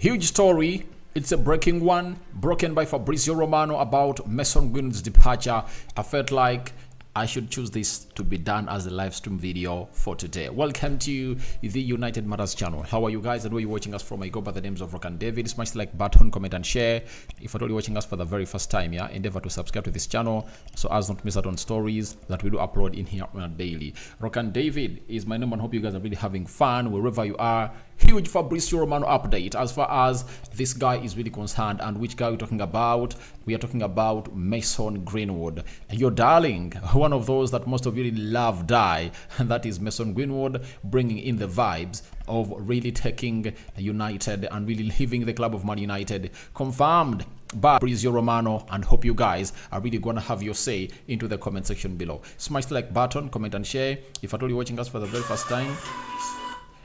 Huge story. It's a breaking one, broken by Fabrizio Romano about Mason Greenwood's departure. I felt like I should choose this to be done as a live stream video for today. Welcome to the United Matters channel. How are you guys and where you're watching us from? I go by the names of Rock and David. Smash the like button, comment and share. If you're watching us for the very first time, endeavor to subscribe to this channel so as not to miss out on stories that we do upload in here on a daily. Rock and David is my name and hope you guys are really having fun wherever you are. Huge Fabrizio Romano update as far as this guy is really concerned. And which guy we're talking about? We are talking about Mason Greenwood, your darling, one of those that most of you really love, and that is Mason Greenwood, bringing in the vibes of really taking United and really leaving the club of Man United, confirmed by Fabrizio Romano. And hope you guys are really gonna have your say into the comment section below. Smash the like button, comment and share. If at all you're watching us for the very first time,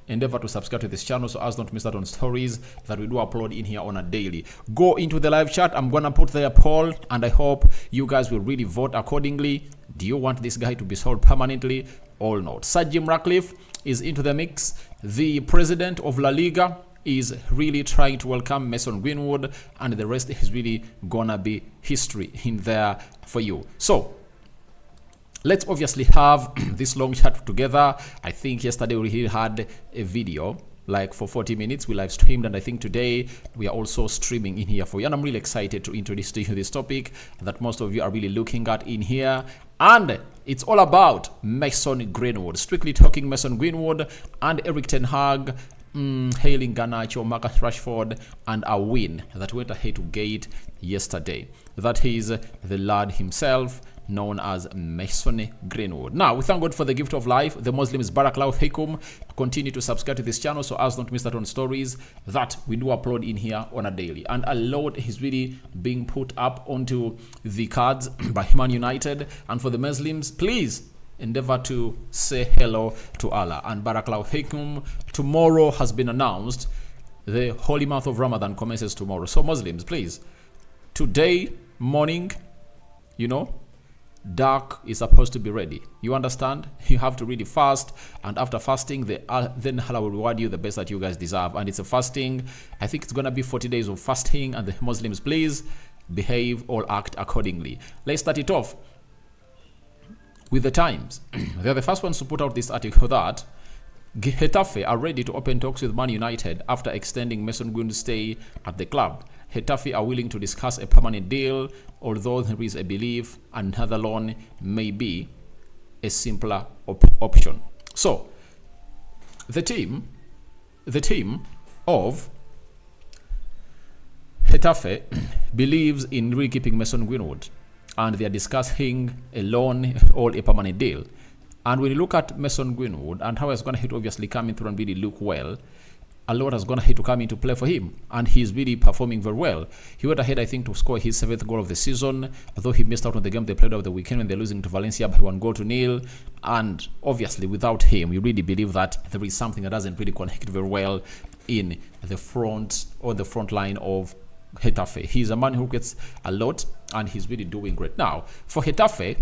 endeavor to subscribe to this channel so as not to miss out on stories that we do upload in here on a daily. Go into the live chat. I'm gonna put there a poll and I hope you guys will really vote accordingly. Do you want this guy to be sold permanently or not? Sir Jim Ratcliffe is into the mix. The president of La Liga is really trying to welcome Mason Greenwood, and the rest is really gonna be history in there for you. So let's obviously have this long chat together. I think yesterday we had a video like for 40 minutes. We live streamed, and I think today we are also streaming in here for you. And I'm really excited to introduce to you this topic that most of you are really looking at in here. And it's all about Mason Greenwood. Strictly talking Mason Greenwood and Eric Ten Hag hailing Garnacho, Marcus Rashford, and a win that went ahead to gate yesterday. That is the lad himself, known as Mason Greenwood. Now, we thank God for the gift of life. The Muslims Barakallahu. Continue to subscribe to this channel so as not to miss out on stories that we do upload in here on a daily. And a lot is really being put up onto the cards by Man United. And for the Muslims, please endeavor to say hello to Allah. And Barakallahu. Tomorrow has been announced. The holy month of Ramadan commences tomorrow. So Muslims, please, today morning, dark is supposed to be ready. You understand? You have to really fast, and after fasting, then Allah will reward you the best that you guys deserve. And it's a fasting. I think it's gonna be 40 days of fasting. And the Muslims, please behave or act accordingly. Let's start it off with the Times. They're the first ones to put out this article that Getafe are ready to open talks with Man United after extending Mason Greenwood's stay at the club. Getafe are willing to discuss a permanent deal, although there is a belief another loan may be a simpler option. So, the team of Getafe believes in re-keeping Mason Greenwood, and they are discussing a loan or a permanent deal. And when you look at Mason Greenwood and how he's going to obviously come in through and really look well, a lot has gone ahead to come into play for him, and he's really performing very well. He went ahead, I think, to score his 7th goal of the season, although he missed out on the game they played over the weekend when they're losing to Valencia by 1-0. And obviously, without him, you really believe that there is something that doesn't really connect very well in the front or the front line of Getafe. He's a man who gets a lot, and he's really doing great. Now, for Getafe,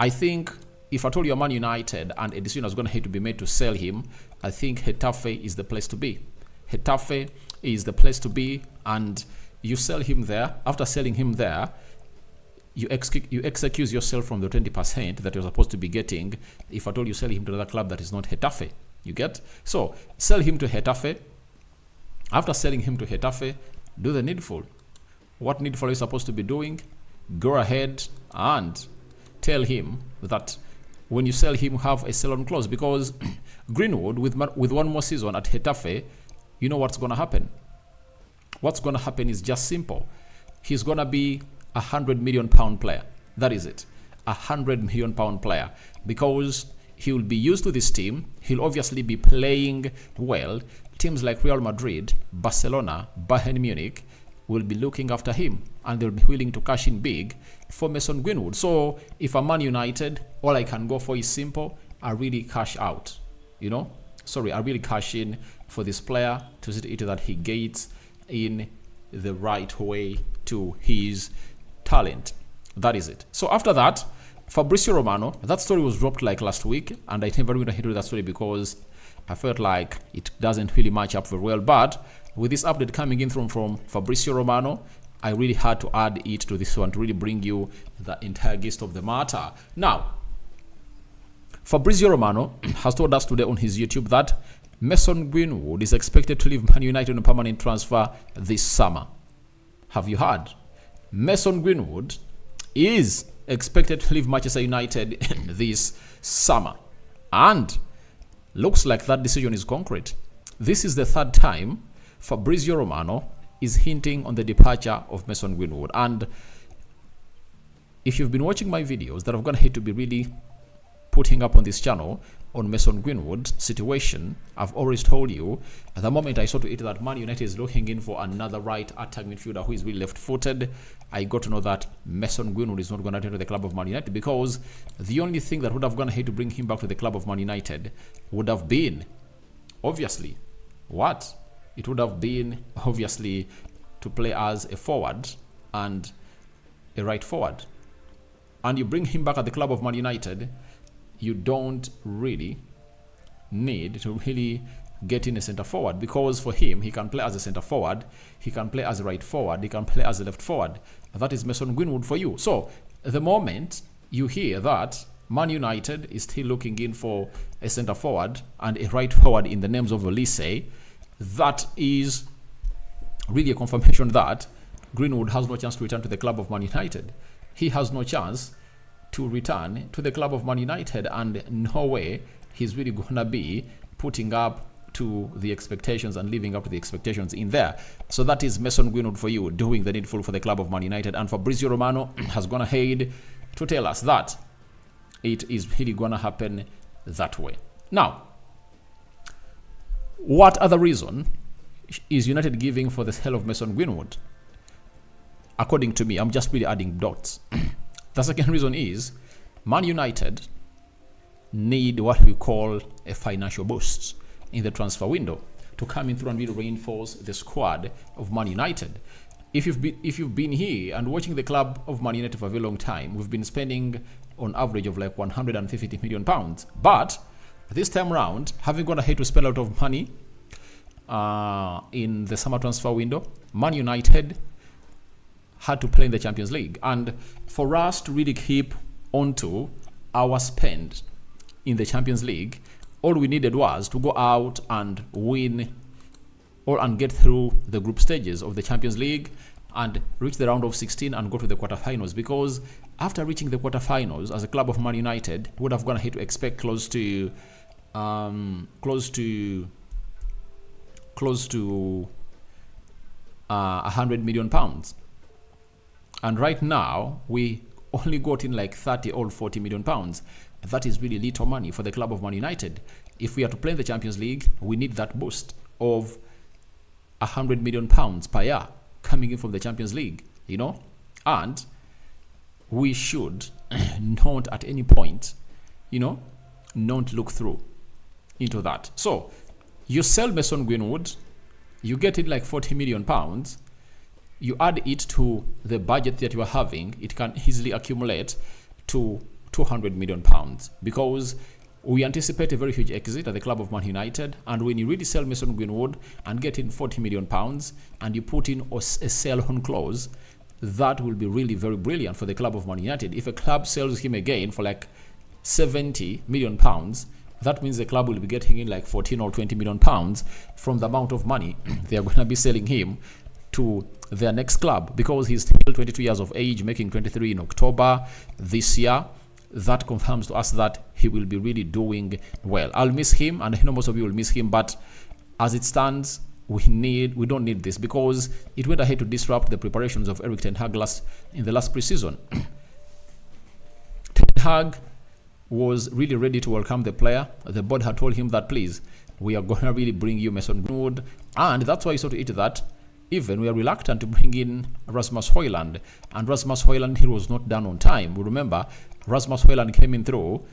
I think if at all you're Man United and a decision is going to have to be made to sell him, I think Getafe is the place to be. Getafe is the place to be, and you sell him there. After selling him there, you excuse yourself from the 20% that you're supposed to be getting if at all you sell him to another club that is not Getafe. You get? So, sell him to Getafe. After selling him to Getafe, do the needful. What needful are you supposed to be doing? Go ahead and tell him that when you sell him, have a sell-on clause, because Greenwood, with one more season at Getafe, you know what's going to happen. What's going to happen is just simple. He's going to be a £100 million player. That is it. A £100 million player, because he will be used to this team. He'll obviously be playing well. Teams like Real Madrid, Barcelona, Bayern Munich will be looking after him, and they'll be willing to cash in big for Mason Greenwood. So if I'm Man United, all I can go for is simple. I really cash out, I really cash in for this player to see it that he gets in the right way to his talent. That is it. So after that, Fabrizio Romano, that story was dropped like last week, and I never going to hit with that story because I felt like it doesn't really match up very well. But with this update coming in from Fabrizio Romano, I really had to add it to this one to really bring you the entire gist of the matter. Now, Fabrizio Romano has told us today on his YouTube that Mason Greenwood is expected to leave Man United on a permanent transfer this summer. Have you heard? Mason Greenwood is expected to leave Manchester United this summer. And looks like that decision is concrete. This is the third time Fabrizio Romano is hinting on the departure of Mason Greenwood. And if you've been watching my videos that I've gone ahead to be really putting up on this channel on Mason Greenwood's situation, I've always told you at the moment I saw to it that Man United is looking in for another right attack midfielder who is really left-footed. I got to know that Mason Greenwood is not going to return to the club of Man United, because the only thing that would have gone ahead to bring him back to the club of Man United would have been, obviously, what? It would have been, obviously, to play as a forward and a right forward. And you bring him back at the club of Man United, you don't really need to really get in a center forward, because for him, he can play as a center forward, he can play as a right forward, he can play as a left forward. That is Mason Greenwood for you. So the moment you hear that Man United is still looking in for a center forward and a right forward in the names of Olise, that is really a confirmation that Greenwood has no chance to return to the club of Man United. He has no chance to return to the club of Man United, and no way he's really gonna be putting up to the expectations and living up to the expectations in there. So that is Mason Greenwood for you, doing the needful for the club of Man United. And Fabrizio Romano has gone ahead to tell us that it is really gonna happen that way. Now, what other reason is United giving for the sale of Mason Greenwood? According to me, I'm just really adding dots. The second reason is Man United need what we call a financial boost in the transfer window to come in through and really reinforce the squad of Man United. If you've been here and watching the club of Man United for a very long time, we've been spending on average of like 150 million pounds. But this time around, having gone ahead to spend a lot of money in the summer transfer window, Man United had to play in the Champions League. And for us to really keep onto our spend in the Champions League, all we needed was to go out and win and get through the group stages of the Champions League and reach the round of 16 and go to the quarterfinals. Because after reaching the quarterfinals as a club of Man United, we would have gone ahead to expect close to 100 million pounds. And right now, we only got in like 30 or 40 million pounds. That is really little money for the club of Man United. If we are to play in the Champions League, we need that boost of 100 million pounds per year coming in from the Champions League, you know? And we should not at any point, not look through into that. So you sell Mason Greenwood, you get it like 40 million pounds, you add it to the budget that you are having, it can easily accumulate to 200 million pounds, because we anticipate a very huge exit at the club of Man United. And when you really sell Mason Greenwood and get in 40 million pounds and you put in a sell-on clause, that will be really very brilliant for the club of Man United. If a club sells him again for like 70 million pounds, that means the club will be getting in like 14 or 20 million pounds from the amount of money they are going to be selling him to their next club, because he's still 22 years of age, making 23 in October this year. That confirms to us that he will be really doing well. I'll miss him, and I know most of you will miss him, but as it stands, we don't need this, because it went ahead to disrupt the preparations of Erik ten Hag in the last preseason. Ten Hag was really ready to welcome the player. The board had told him that, please, we are going to really bring you Mason Greenwood, and that's why you saw to it that even we are reluctant to bring in Rasmus Højlund, and Rasmus Højlund, he was not done on time. We remember Rasmus Højlund came in through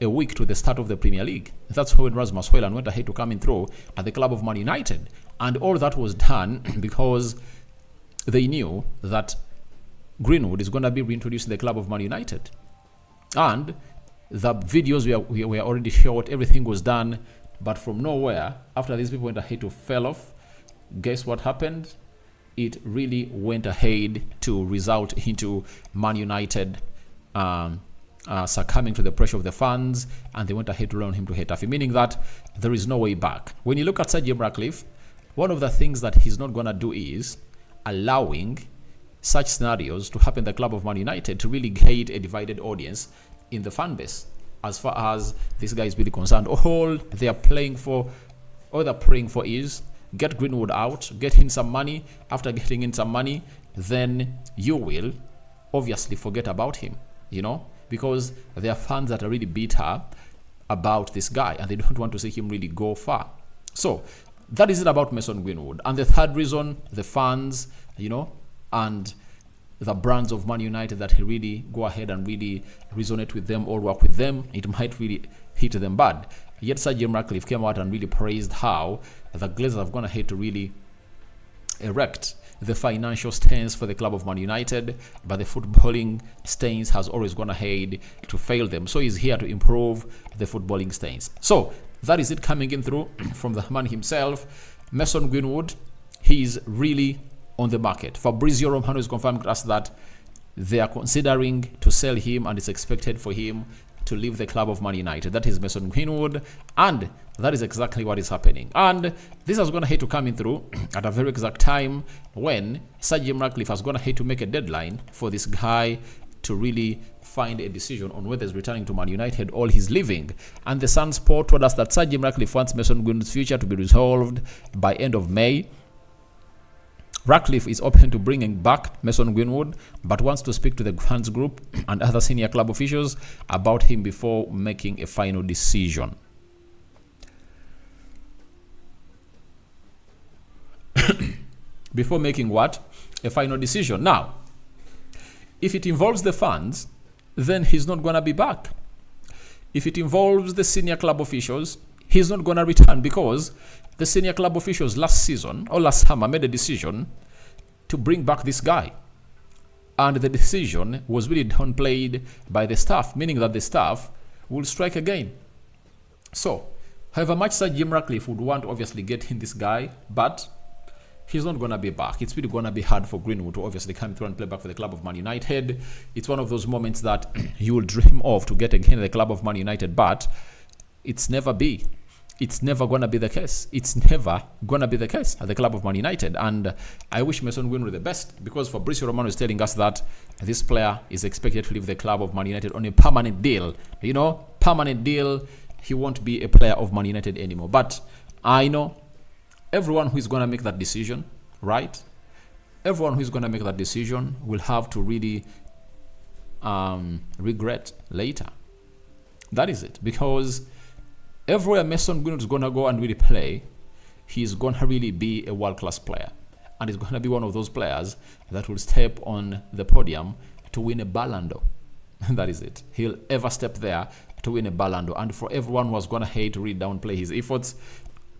a week to the start of the Premier League. That's when Rasmus Højlund went ahead to come in through at the club of Man United, and all that was done because they knew that Greenwood is going to be reintroduced in the club of Man United. And the videos we were already shot, everything was done, but from nowhere, after these people went ahead to fell off, guess what happened? It really went ahead to result into Man United succumbing to the pressure of the fans, and they went ahead to loan him to Getafe, meaning that there is no way back. When you look at Sir Jim Ratcliffe, one of the things that he's not going to do is allowing such scenarios to happen in the club of Man United to really create a divided audience in the fan base. As far as this guy is really concerned, all they are praying for is get Greenwood out, get in some money. After getting in some money, then you will obviously forget about him, because there are fans that are really bitter about this guy and they don't want to see him really go far. So that is it about Mason Greenwood. And the third reason, the fans, and the brands of Man United, that he really go ahead and really resonate with them or work with them, it might really hit them bad. Yet Sir Jim Ratcliffe came out and really praised how the Glazers have gone ahead to really erect the financial stance for the club of Man United, but the footballing stance has always gone ahead to fail them. So he's here to improve the footballing stance. So that is it coming in through from the man himself, Mason Greenwood. He's really on the market. Fabrizio Romano is confirming to us that they are considering to sell him, and it's expected for him to leave the club of Man United. That is Mason Greenwood, and that is exactly what is happening. And this has gone ahead to come in through at a very exact time when Sir Jim Ratcliffe has gone ahead to make a deadline for this guy to really find a decision on whether he's returning to Man United or he's leaving. And the Sun Sport told us that Sir Jim Ratcliffe wants Mason Greenwood's future to be resolved by end of May. Ratcliffe is open to bringing back Mason Greenwood, but wants to speak to the fans group and other senior club officials about him before making a final decision. Before making what? A final decision. Now, if it involves the fans, then he's not going to be back. If it involves the senior club officials, he's not going to return, because the senior club officials last summer made a decision to bring back this guy. And the decision was really downplayed by the staff, meaning that the staff will strike again. So, however much Sir Jim Ratcliffe would want to obviously get in this guy, but he's not going to be back. It's really going to be hard for Greenwood to obviously come through and play back for the club of Man United. It's one of those moments that you will dream of to get again the club of Man United, but it's never going to be the case. It's never going to be the case at the club of Man United. And I wish Mason Greenwood the best, because Fabrizio Romano is telling us that this player is expected to leave the club of Man United on a permanent deal. Permanent deal. He won't be a player of Man United anymore. But I know everyone who is going to make that decision, right? Everyone who is going to make that decision will have to really regret later. That is it. Because everywhere Mason Greenwood is going to go and really play, he's going to really be a world-class player. And he's going to be one of those players that will step on the podium to win a Ballon d'Or. That is it. He'll ever step there to win a Ballon d'Or. And for everyone who was going to hate to really downplay his efforts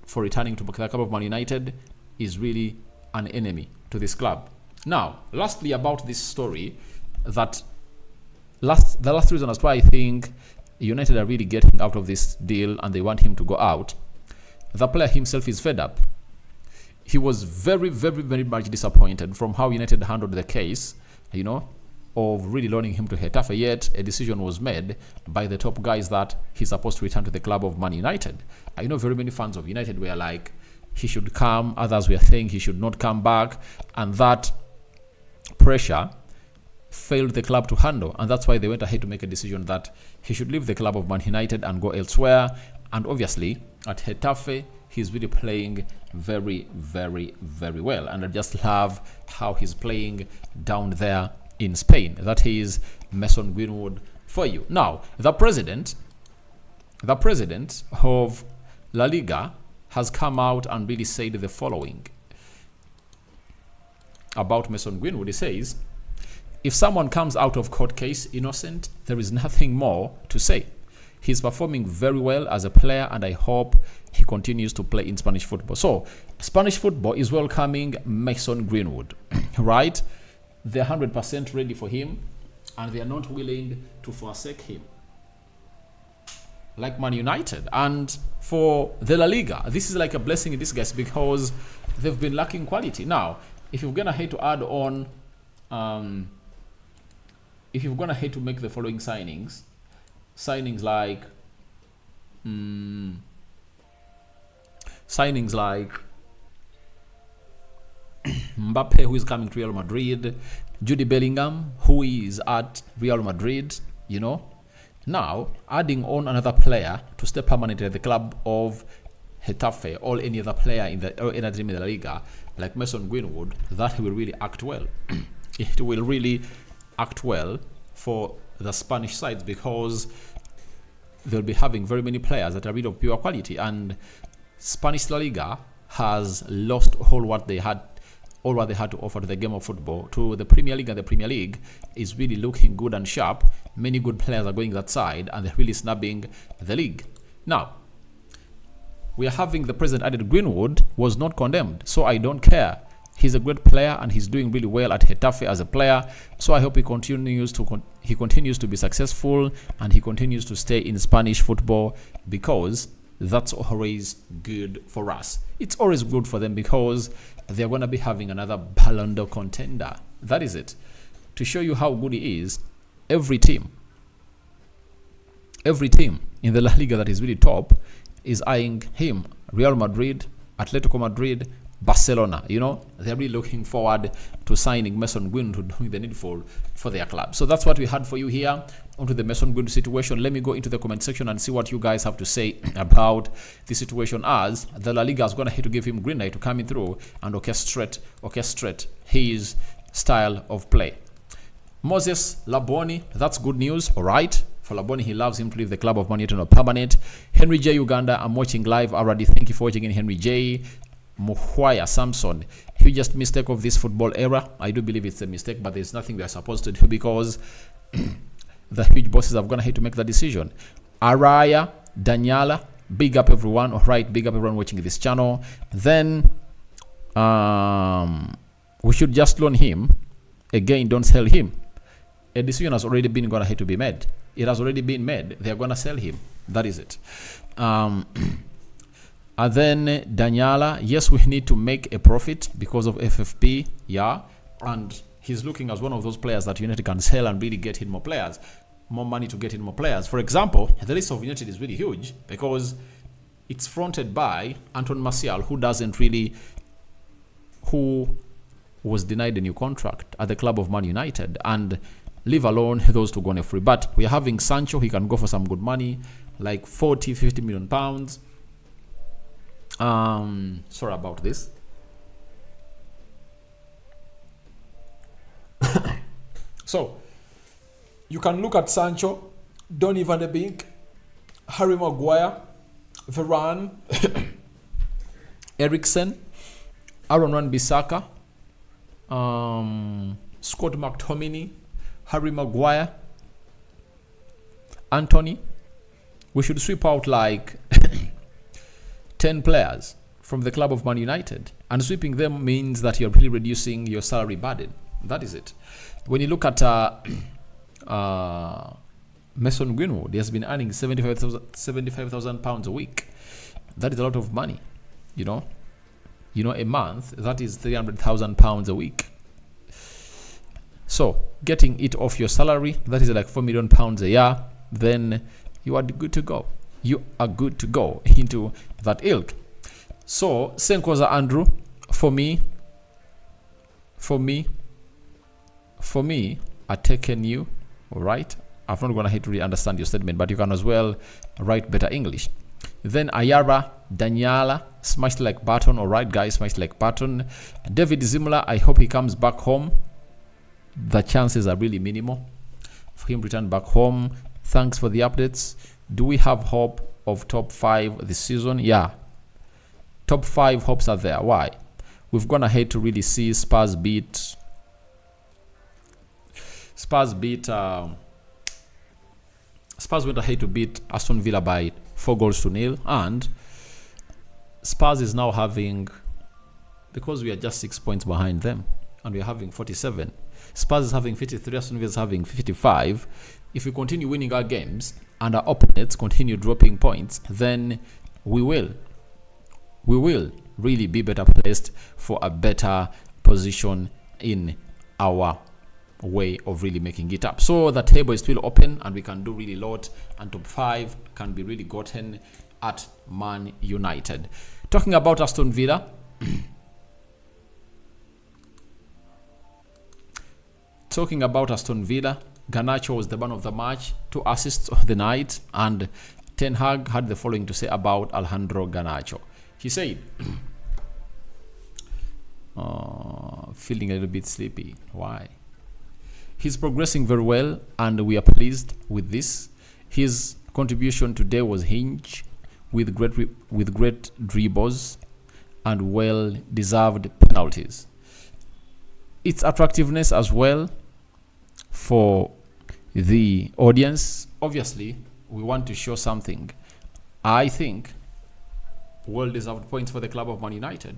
for returning to the club of Man United, is really an enemy to this club. Now, lastly about this story, the last reason as why I think United are really getting out of this deal and they want him to go out, the player himself is fed up. He was very, very, very much disappointed from how United handled the case, of really loaning him to Getafe. Yet a decision was made by the top guys that he's supposed to return to the club of Man United. I know very many fans of United were like, he should come. Others were saying he should not come back. And that pressure failed the club to handle, and that's why they went ahead to make a decision that he should leave the club of Man United and go elsewhere. And obviously at Getafe, he's really playing very, very, very well, and I just love how he's playing down there in Spain. That is Mason Greenwood for you. Now, the president of La Liga has come out and really said the following about Mason Greenwood. He says, if someone comes out of court case innocent, there is nothing more to say. He's performing very well as a player, and I hope he continues to play in Spanish football. So, Spanish football is welcoming Mason Greenwood, right? They're 100% ready for him, and they are not willing to forsake him. like Man United. And for the La Liga, this is like a blessing in disguise because they've been lacking quality. Now, if you're gonna hate to add on, if you're gonna hate to make the following signings like Mbappe, who is coming to Real Madrid, Jude Bellingham, who is at Real Madrid, you know. Now, adding on another player to stay permanent at the club of Getafe or any other player in the or any team in the Liga, like Mason Greenwood, that will really act well. It will really act well for the Spanish sides because they'll be having very many players that are really of pure quality, and Spanish La Liga has lost all what they had to offer to the game of football. To the Premier League, and the Premier League is really looking good and sharp. Many good players are going that side, and they're really snubbing the league. Now, we are having the president added Greenwood was not condemned, so I don't care. He's a great player, and he's doing really well at Getafe as a player. So I hope he continues to be successful, and he continues to stay in Spanish football because that's always good for us. It's always good for them because they're going to be having another Ballon d'Or contender. That is it. To show you how good he is, every team in the La Liga that is really top is eyeing him. Real Madrid, Atletico Madrid, Barcelona, you know, they're really looking forward to signing Mason Greenwood, to doing the needful for their club. So that's what we had for you here onto the Mason Greenwood situation. Let me go into the comment section and see what you guys have to say about the situation, as the La Liga is going to have to give him green light to come in through and orchestrate his style of play. Moses Laboni, that's good news, all right. For Laboni, he loves him to leave the club of Man United on permanent. Henry J. Uganda, I'm watching live already. Thank you for watching in, Henry J. Muhwaya Samson, hugest mistake of this football era. I do believe it's a mistake, but there's nothing we are supposed to do because the huge bosses are going to have to make the decision. Araya, Daniela, big up everyone. All right, big up everyone watching this channel. Then we should just loan him. Again, don't sell him. A decision has already been going to have to be made. It has already been made. They're going to sell him. That is it. And then Daniela, yes, we need to make a profit because of FFP, yeah, and he's looking as one of those players that United can sell and really get in more players, more money to get in more players. For example, the list of United is really huge because it's fronted by Anton Martial, who was denied a new contract at the club of Man United, and leave alone those to go on a free. But we are having Sancho, he can go for some good money, like 40-50 million pounds. Sorry about this. So you can look at Sancho, Donny van de Beek, Harry Maguire, Varane, Eriksen, Aaron Wan-Bissaka, Scott McTominay, Harry Maguire, Anthony. We should sweep out like 10 players from the club of Man United, and sweeping them means that you're really reducing your salary burden. That is it. When you look at Mason Greenwood, he has been earning £75,000 a week. That is a lot of money, you know, a month. That is £300,000 a week. So getting it off your salary, that is like £4 million a year. Then you are good to go. You are good to go into that ilk. So Senkoza Andrew, for me, I've taken you. All right. I'm not gonna hate to really understand your statement, but you can as well write better English. Then Ayara Daniela, smash like button. All right, guys, smash like button. David Zimla, I hope he comes back home. The chances are really minimal for him to return back home. Thanks for the updates. Do we have hope of top 5 this season? Yeah, top 5 hopes are there. Why? We've gone ahead to really see Spurs beat Spurs went ahead to beat Aston Villa by 4-0, and Spurs is now having, because we are just 6 points behind them, and we're having 47. Spurs is having 53, Aston Villa is having 55. If we continue winning our games and our opponents continue dropping points, then we will really be better placed for a better position in our way of really making it up. So the table is still open and we can do really lot, and top 5 can be really gotten at Man United. Talking about Aston Villa, Garnacho was the man of the match, 2 assists of the night, and Ten Hag had the following to say about Alejandro Garnacho. He said, feeling a little bit sleepy. Why? He's progressing very well and we are pleased with this. His contribution today was hinged with great dribbles and well-deserved penalties. Its attractiveness as well for the audience. Obviously, we want to show something. I think well-deserved points for the club of Man United.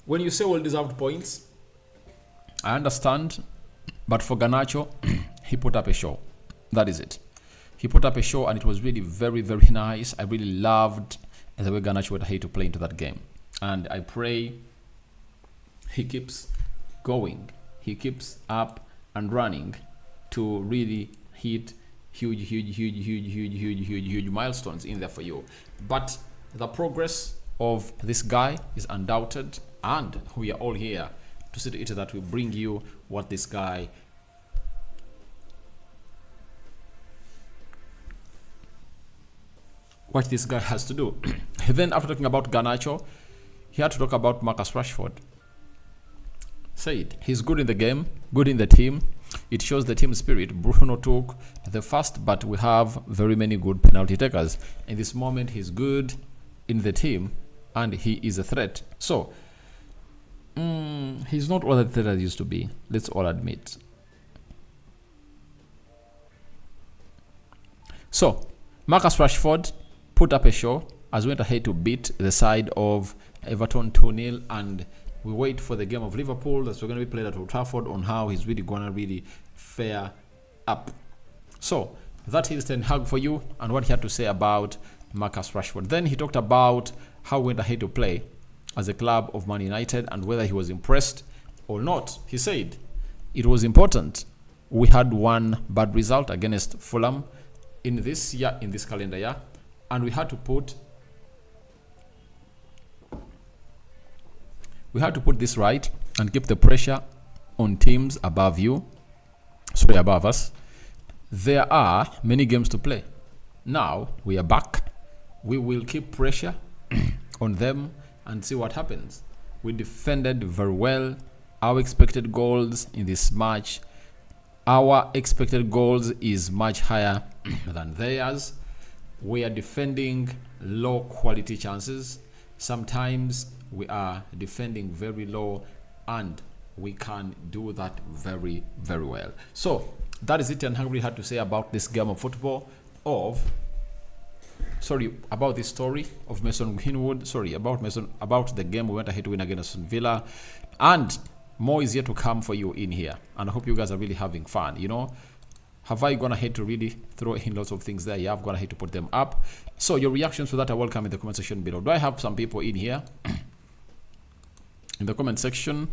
When you say well-deserved points, I understand, but for Garnacho, he put up a show. That is it. He put up a show and it was really very, very nice. I really loved the way Garnacho would hate to play into that game. And I pray he keeps going. He keeps up and running to really hit huge milestones in there for you. But the progress of this guy is undoubted, and we are all here to see to it that we bring you what this guy has to do. Then after talking about Garnacho, he had to talk about Marcus Rashford. Said he's good in the game, good in the team. It shows the team spirit. Bruno took the first, but we have very many good penalty takers. In this moment, he's good in the team and he is a threat. So he's not all the threat that used to be. Let's all admit. So Marcus Rashford put up a show as we went ahead to beat the side of Everton 2-0, and we wait for the game of Liverpool that's going to be played at Old Trafford on how he's really going to really fare up. So that is Ten Hag for you and what he had to say about Marcus Rashford. Then he talked about how we went ahead to play as a club of Man United and whether he was impressed or not. He said it was important. We had one bad result against Fulham in this calendar year, and we had to put this right and keep the pressure on teams above us. There are many games to play. Now we are back. We will keep pressure on them and see what happens. We defended very well. Our expected goals in this match, our expected goals is much higher than theirs. We are defending low quality chances. Sometimes we are defending very low, and we can do that very, very well. So that is it. And Hungary had to say about this game of football about this story of Mason Greenwood. About the game we went ahead to win against Aston Villa, and more is yet to come for you in here. And I hope you guys are really having fun. Have I gone ahead to really throw in lots of things there? Yeah, I've gone ahead to put them up. So your reactions to that are welcome in the comment section below. Do I have some people in here in the comment section?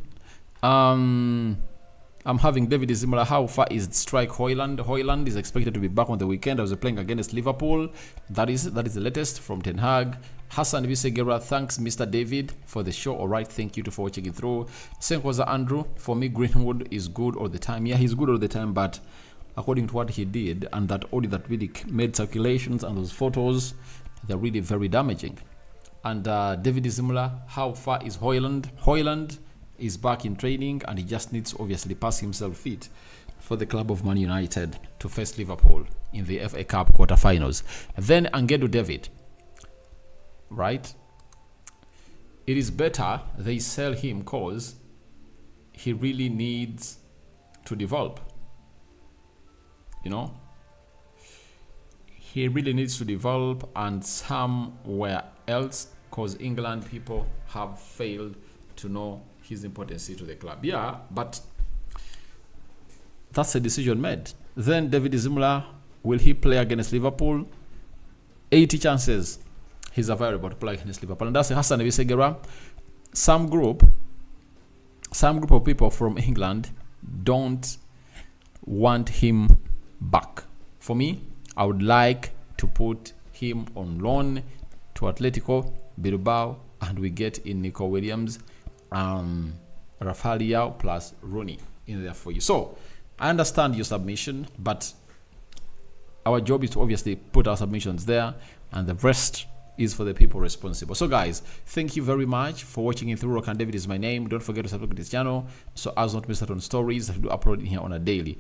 I'm having David Zimola. How far is strike Højlund? Højlund is expected to be back on the weekend. I was playing against Liverpool. That is the latest from Ten Hag. Hassan Visegera, thanks Mr. David for the show. All right, thank you for watching it through. Senkoza Andrew, for me Greenwood is good all the time. Yeah, he's good all the time, but according to what he did and that audio that really made circulations and those photos, they're really very damaging. And David Zimola, how far is Højlund? Højlund is back in training and he just needs to obviously pass himself fit for the club of Man United to face Liverpool in the FA Cup quarterfinals. Then Angedu David, right? It is better they sell him because he really needs to develop. he really needs to develop, and somewhere else, because England people have failed to know his importance to the club. Yeah, but that's a decision made. Then David Zimla, will he play against Liverpool? 80 chances he's available to play against Liverpool. And that's Hassan Visegera. Some group of people from England don't want him back. For me, I would like to put him on loan to Atletico Bilbao, and we get in Nico Williams, Rafael Leao plus Rooney in there for you. So I understand your submission, but our job is to obviously put our submissions there, and the rest is for the people responsible. So guys, thank you very much for watching it through. Rock and David is my name. Don't forget to subscribe to this channel so as not miss out on stories that we do upload in here on a daily.